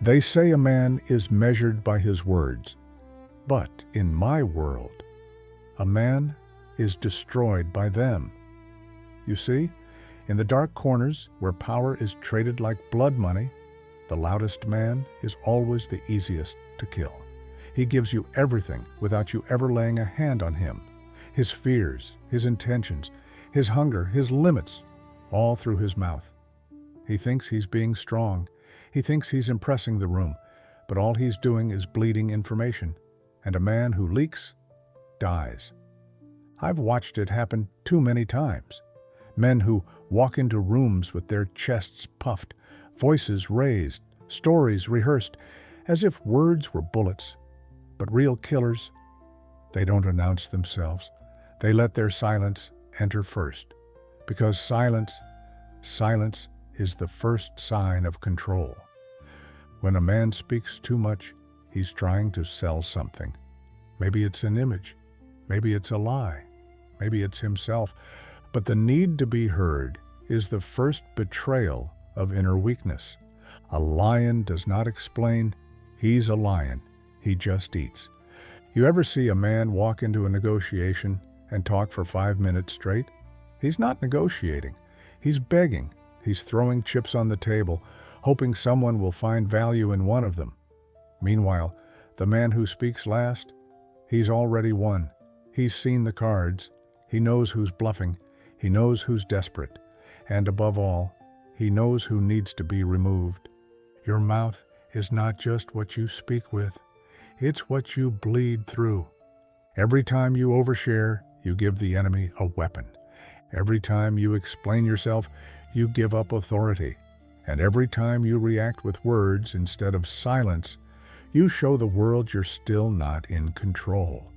They say a man is measured by his words, but in my world, a man is destroyed by them. You see, in the dark corners where power is traded like blood money, the loudest man is always the easiest to kill. He gives you everything without you ever laying a hand on him. His fears, his intentions, his hunger, his limits, all through his mouth. He thinks he's being strong. He thinks he's impressing the room, but all he's doing is bleeding information. And a man who leaks dies. I've watched it happen too many times. Men who walk into rooms with their chests puffed, voices raised, stories rehearsed, as if words were bullets. But real killers, they don't announce themselves. They let their silence enter first. Because silence is the first sign of control. When a man speaks too much, he's trying to sell something. Maybe it's an image. Maybe it's a lie. Maybe it's himself. But the need to be heard is the first betrayal of inner weakness. A lion does not explain he's a lion. He just eats. You ever see a man walk into a negotiation and talk for 5 minutes straight? He's not negotiating. He's begging. He's throwing chips on the table, hoping someone will find value in one of them. Meanwhile, the man who speaks last, he's already won. He's seen the cards. He knows who's bluffing. He knows who's desperate. And above all, he knows who needs to be removed. Your mouth is not just what you speak with. It's what you bleed through. Every time you overshare, you give the enemy a weapon. Every time you explain yourself, you give up authority. And every time you react with words instead of silence, you show the world you're still not in control.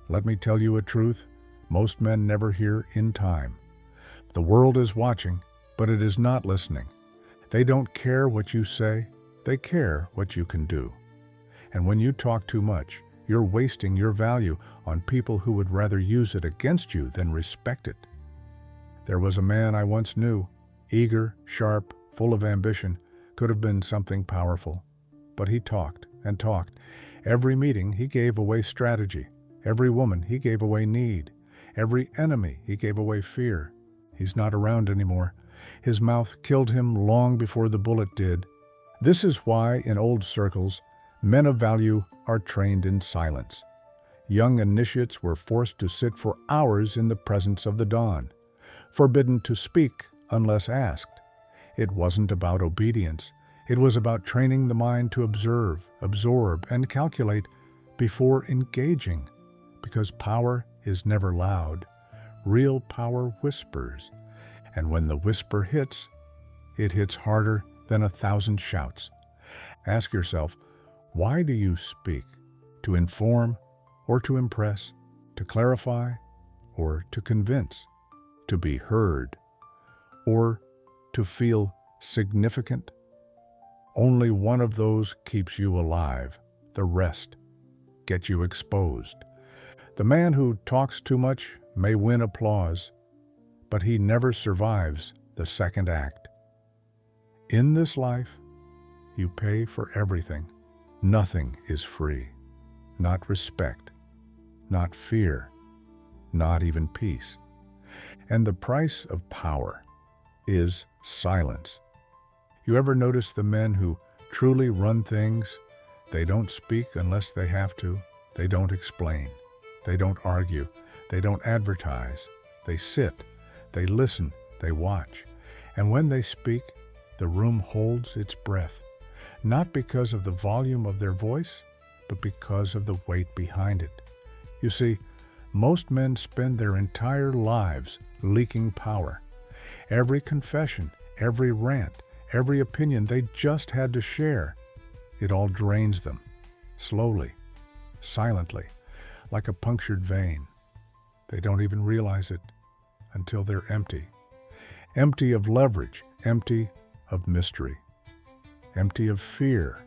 Let me tell you a truth most men never hear in time. The world is watching, but it is not listening. They don't care what you say, they care what you can do. And when you talk too much, you're wasting your value on people who would rather use it against you than respect it. There was a man I once knew, eager, sharp, full of ambition, could have been something powerful. But he talked and talked. Every meeting he gave away strategy. Every woman he gave away need. Every enemy he gave away fear. He's not around anymore. His mouth killed him long before the bullet did. This is why, in old circles, men of value are trained in silence. Young initiates were forced to sit for hours in the presence of the dawn, forbidden to speak unless asked. It wasn't about obedience. It was about training the mind to observe, absorb, and calculate before engaging, because power is never loud. Real power whispers, and when the whisper hits, it hits harder than 1,000 shouts. Ask yourself, why do you speak? To inform or to impress? To clarify or to convince? To be heard or to feel significant? Only one of those keeps you alive. The rest get you exposed. The man who talks too much may win applause, but he never survives the second act. In this life, you pay for everything. Nothing is free. Not respect, not fear, not even peace. And the price of power is silence. You ever notice the men who truly run things? They don't speak unless they have to. They don't explain. They don't argue. They don't advertise. They sit. They listen. They watch. And when they speak, the room holds its breath, not because of the volume of their voice, but because of the weight behind it. You see, most men spend their entire lives leaking power. Every confession, every rant, every opinion they just had to share, it all drains them, slowly, silently, like a punctured vein. They don't even realize it until they're empty. Empty of leverage, empty of mystery, empty of fear.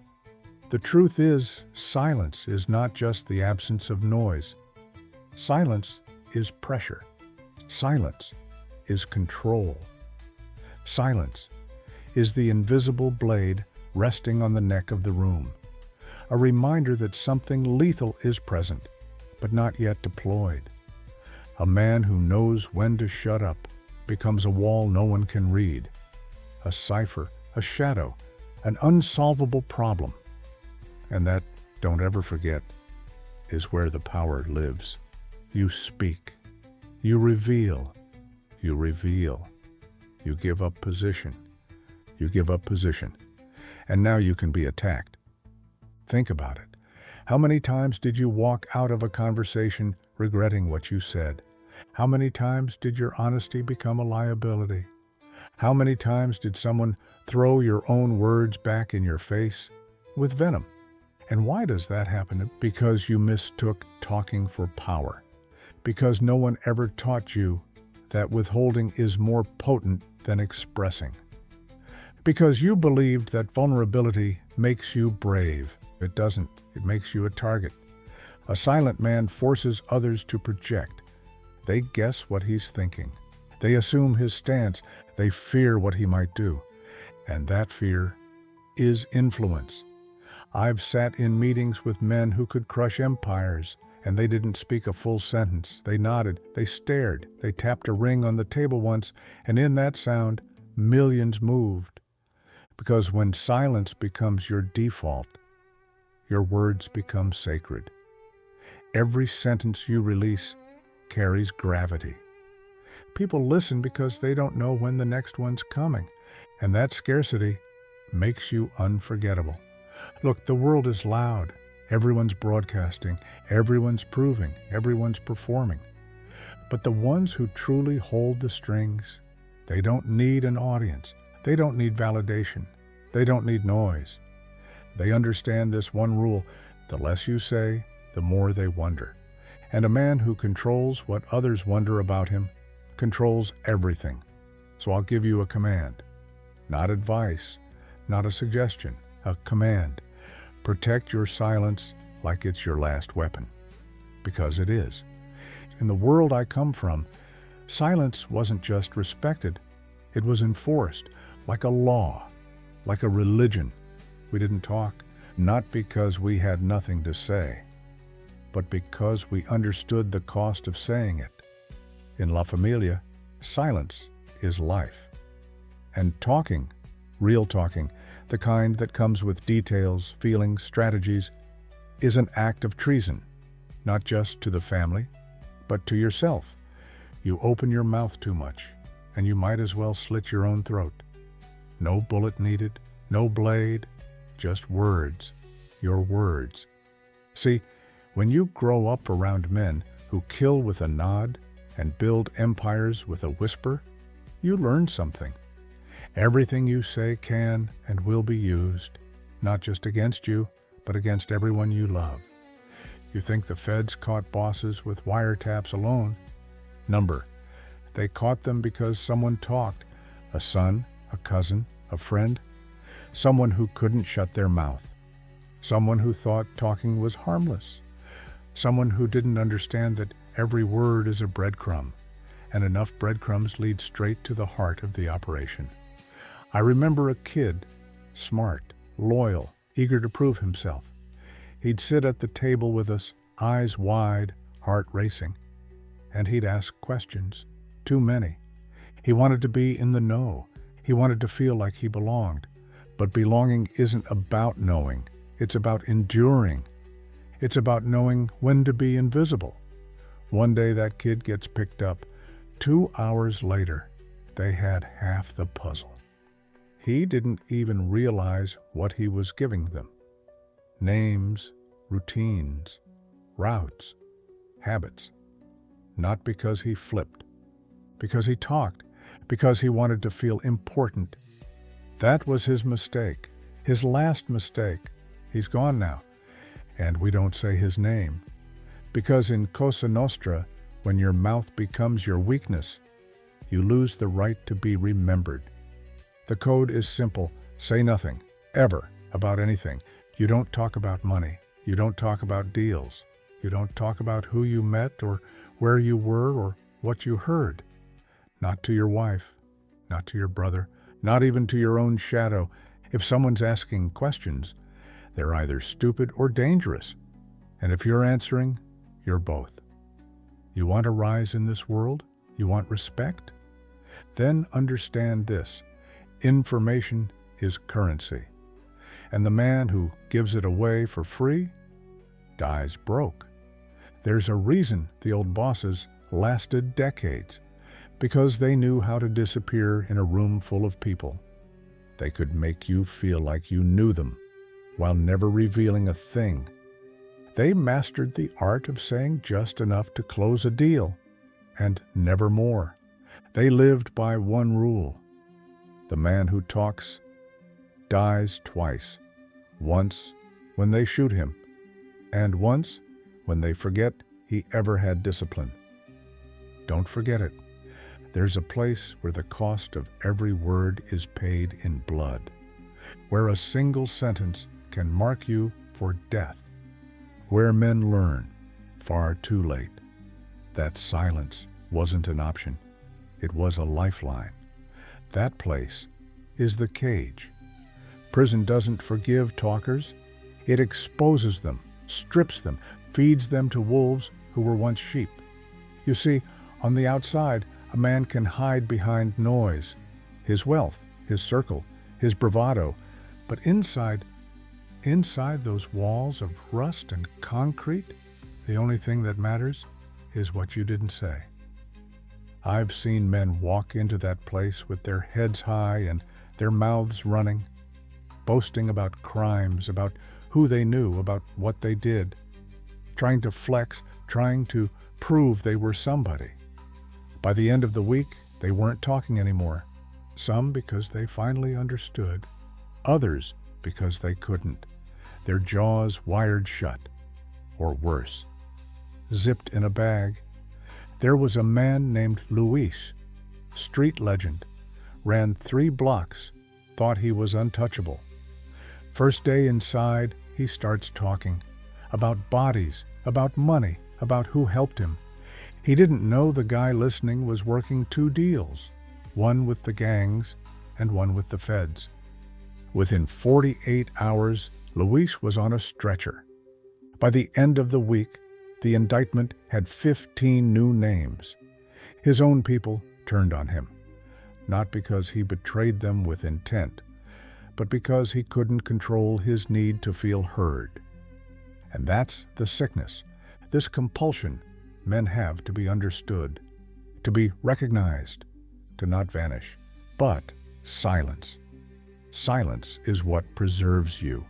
The truth is, silence is not just the absence of noise. Silence is pressure. Silence is control. Silence is the invisible blade resting on the neck of the room. A reminder that something lethal is present, but not yet deployed. A man who knows when to shut up becomes a wall no one can read, a cipher, a shadow, an unsolvable problem. And that, don't ever forget, is where the power lives. You speak. You reveal. You reveal. You give up position. You give up position. And now you can be attacked. Think about it. How many times did you walk out of a conversation regretting what you said? How many times did your honesty become a liability? How many times did someone throw your own words back in your face with venom? And why does that happen? Because you mistook talking for power. Because no one ever taught you that withholding is more potent than expressing. Because you believed that vulnerability makes you brave. It doesn't. It makes you a target. A silent man forces others to project. They guess what he's thinking. They assume his stance. They fear what he might do. And that fear is influence. I've sat in meetings with men who could crush empires, and they didn't speak a full sentence. They nodded, they stared, they tapped a ring on the table once, and in that sound, millions moved. Because when silence becomes your default, your words become sacred. Every sentence you release carries gravity. People listen because they don't know when the next one's coming, and that scarcity makes you unforgettable. Look, the world is loud. Everyone's broadcasting, everyone's proving, everyone's performing. But the ones who truly hold the strings, they don't need an audience. They don't need validation. They don't need noise. They understand this one rule: the less you say, the more they wonder. And a man who controls what others wonder about him controls everything. So I'll give you a command. Not advice, not a suggestion, a command. Protect your silence like it's your last weapon. Because it is. In the world I come from, silence wasn't just respected, it was enforced, like a law, like a religion. We didn't talk, not because we had nothing to say, but because we understood the cost of saying it. In La Familia, silence is life. And talking, real talking, the kind that comes with details, feelings, strategies, is an act of treason, not just to the family, but to yourself. You open your mouth too much, and you might as well slit your own throat. No bullet needed, no blade, just words, your words. See, when you grow up around men who kill with a nod and build empires with a whisper, you learn something. Everything you say can and will be used, not just against you, but against everyone you love. You think the feds caught bosses with wiretaps alone? Number. They caught them because someone talked. A son, a cousin, a friend. Someone who couldn't shut their mouth. Someone who thought talking was harmless. Someone who didn't understand that every word is a breadcrumb, and enough breadcrumbs lead straight to the heart of the operation. I remember a kid, smart, loyal, eager to prove himself. He'd sit at the table with us, eyes wide, heart racing, and he'd ask questions, too many. He wanted to be in the know. He wanted to feel like he belonged. But belonging isn't about knowing. It's about enduring. It's about knowing when to be invisible. One day that kid gets picked up. 2 hours later, they had half the puzzle. He didn't even realize what he was giving them. Names, routines, routes, habits. Not because he flipped, because he talked, because he wanted to feel important. That was his mistake, his last mistake. He's gone now, and we don't say his name. Because in Cosa Nostra, when your mouth becomes your weakness, you lose the right to be remembered. The code is simple. Say nothing, ever, about anything. You don't talk about money. You don't talk about deals. You don't talk about who you met or where you were or what you heard. Not to your wife, not to your brother, not even to your own shadow. If someone's asking questions, they're either stupid or dangerous. And if you're answering, you're both. You want to rise in this world? You want respect? Then understand this: information is currency. And the man who gives it away for free dies broke. There's a reason the old bosses lasted decades, because they knew how to disappear in a room full of people. They could make you feel like you knew them while never revealing a thing. They mastered the art of saying just enough to close a deal, and never more. They lived by one rule: the man who talks dies twice. Once when they shoot him, and once when they forget he ever had discipline. Don't forget it. There's a place where the cost of every word is paid in blood, where a single sentence can mark you for death, where men learn, far too late, that silence wasn't an option. It was a lifeline. That place is the cage. Prison doesn't forgive talkers. It exposes them, strips them, feeds them to wolves who were once sheep. You see, on the outside, a man can hide behind noise, his wealth, his circle, his bravado, but inside those walls of rust and concrete, the only thing that matters is what you didn't say. I've seen men walk into that place with their heads high and their mouths running, boasting about crimes, about who they knew, about what they did, trying to flex, trying to prove they were somebody. By the end of the week, they weren't talking anymore. Some because they finally understood, others because they couldn't. Their jaws wired shut, or worse, zipped in a bag. There was a man named Luis, street legend, ran 3 blocks, thought he was untouchable. First day inside, he starts talking about bodies, about money, about who helped him. He didn't know the guy listening was working 2 deals, one with the gangs and one with the feds. Within 48 hours, Luis was on a stretcher. By the end of the week, the indictment had 15 new names. His own people turned on him, not because he betrayed them with intent, but because he couldn't control his need to feel heard. And that's the sickness, this compulsion men have to be understood, to be recognized, to not vanish. But silence. Silence is what preserves you.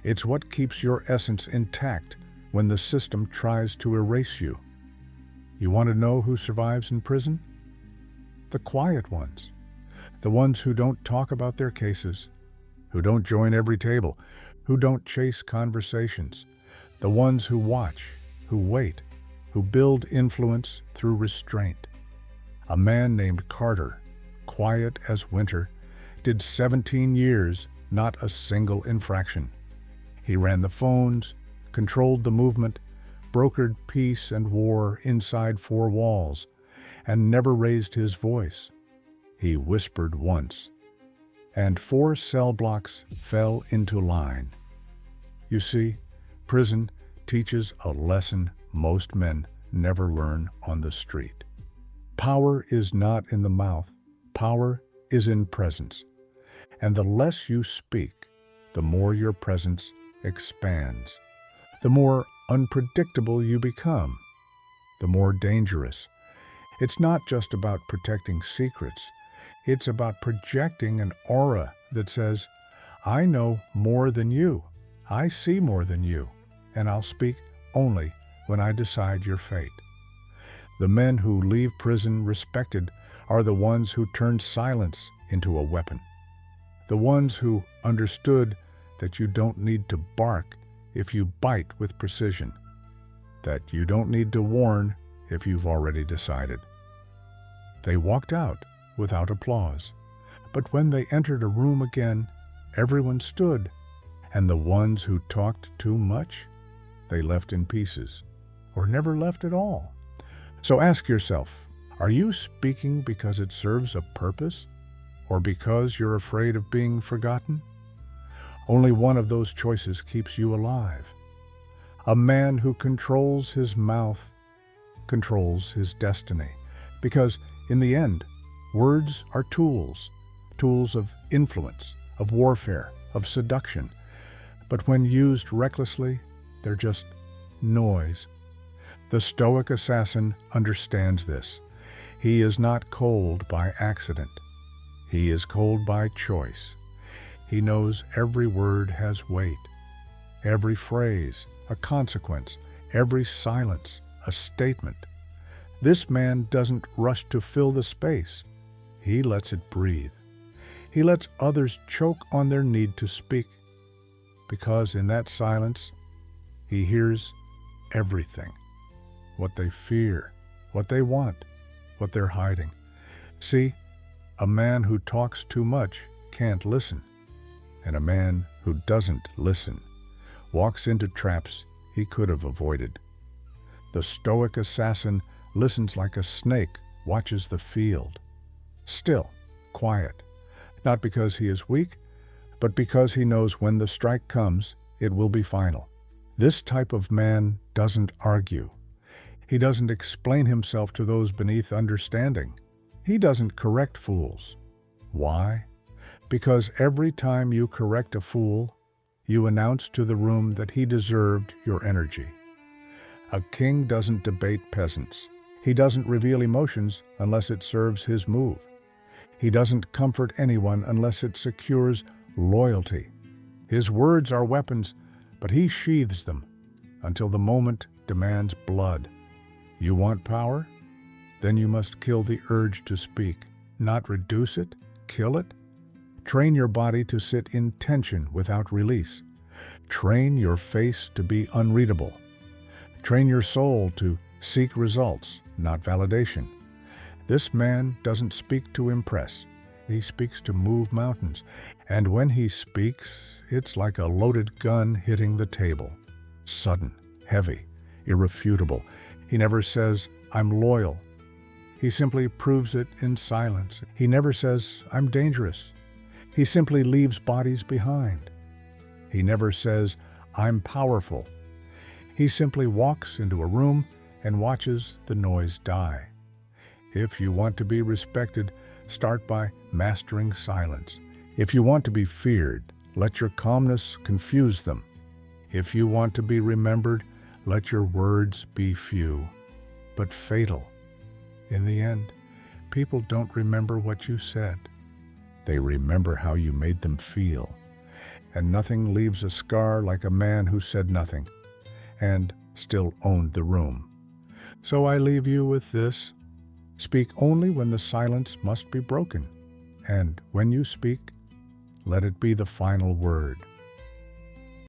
It's what keeps your essence intact when the system tries to erase you. You want to know who survives in prison? The quiet ones. The ones who don't talk about their cases, who don't join every table, who don't chase conversations. The ones who watch, who wait, who build influence through restraint. A man named Carter, quiet as winter, did 17 years, not a single infraction. He ran the phones, controlled the movement, brokered peace and war inside 4 walls, and never raised his voice. He whispered once, and 4 cell blocks fell into line. You see, prison teaches a lesson most men never learn on the street. Power is not in the mouth. Power is in presence. And the less you speak, the more your presence expands. The more unpredictable you become, the more dangerous. It's not just about protecting secrets. It's about projecting an aura that says, I know more than you. I see more than you, and I'll speak only when I decide your fate. The men who leave prison respected are the ones who turned silence into a weapon. The ones who understood that you don't need to bark if you bite with precision, that you don't need to warn if you've already decided. They walked out without applause, but when they entered a room again, everyone stood, and the ones who talked too much, they left in pieces, or never left at all. So ask yourself, are you speaking because it serves a purpose, or because you're afraid of being forgotten? Only one of those choices keeps you alive. A man who controls his mouth controls his destiny, because in the end, words are tools, tools of influence, of warfare, of seduction. But when used recklessly, they're just noise. The Stoic assassin understands this. He is not cold by accident. He is cold by choice. He knows every word has weight, every phrase a consequence, every silence a statement. This man doesn't rush to fill the space. He lets it breathe. He lets others choke on their need to speak, because in that silence, he hears everything. What they fear, what they want, what they're hiding. See, a man who talks too much can't listen, and a man who doesn't listen walks into traps he could have avoided. The Stoic assassin listens like a snake watches the field, still, quiet, not because he is weak, but because he knows when the strike comes, it will be final. This type of man doesn't argue. He doesn't explain himself to those beneath understanding. He doesn't correct fools. Why? Because every time you correct a fool, you announce to the room that he deserved your energy. A king doesn't debate peasants. He doesn't reveal emotions unless it serves his move. He doesn't comfort anyone unless it secures loyalty. His words are weapons, but he sheathes them until the moment demands blood. You want power? Then you must kill the urge to speak, not reduce it, kill it. Train your body to sit in tension without release. Train your face to be unreadable. Train your soul to seek results, not validation. This man doesn't speak to impress. He speaks to move mountains. And when he speaks, it's like a loaded gun hitting the table. Sudden, heavy, irrefutable. He never says, "I'm loyal." He simply proves it in silence. He never says, "I'm dangerous." He simply leaves bodies behind. He never says, "I'm powerful." He simply walks into a room and watches the noise die. If you want to be respected, start by mastering silence. If you want to be feared, let your calmness confuse them. If you want to be remembered, let your words be few, but fatal. In the end, people don't remember what you said. They remember how you made them feel. And nothing leaves a scar like a man who said nothing and still owned the room. So I leave you with this. Speak only when the silence must be broken. And when you speak, let it be the final word.